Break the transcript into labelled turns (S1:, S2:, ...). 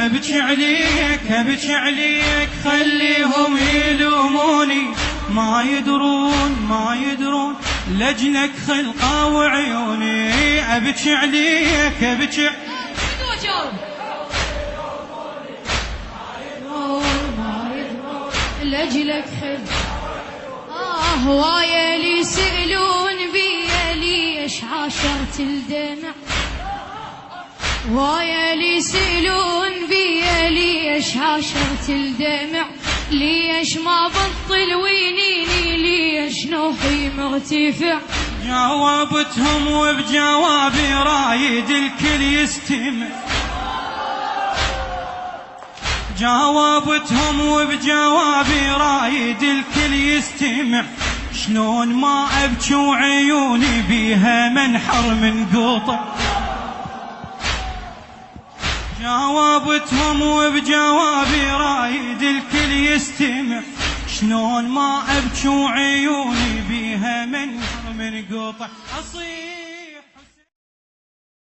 S1: أبكي عليك أبكي عليك خليهم يلوموني ما يدرون لجلك خلقة وعيوني أبكي عليك أبكي
S2: لجلك هواية لي يسألون بيا ليش عاشرت الدمع هواية لي يسألون بيا ليش عاشرت الدمع ليش ما بطل وينيني ليش نوحي مرتفع
S1: جاوبتهم وبجوابي رايد الكل يستمع جاوبتهم وبجوابي رايد الكل يستمع شلون ما أبكي وعيوني بيها منحر من قطع جاوبتهم وبجوابي رايد الكل يستمع شلون ما أبكي وعيوني بيها منحر من قطع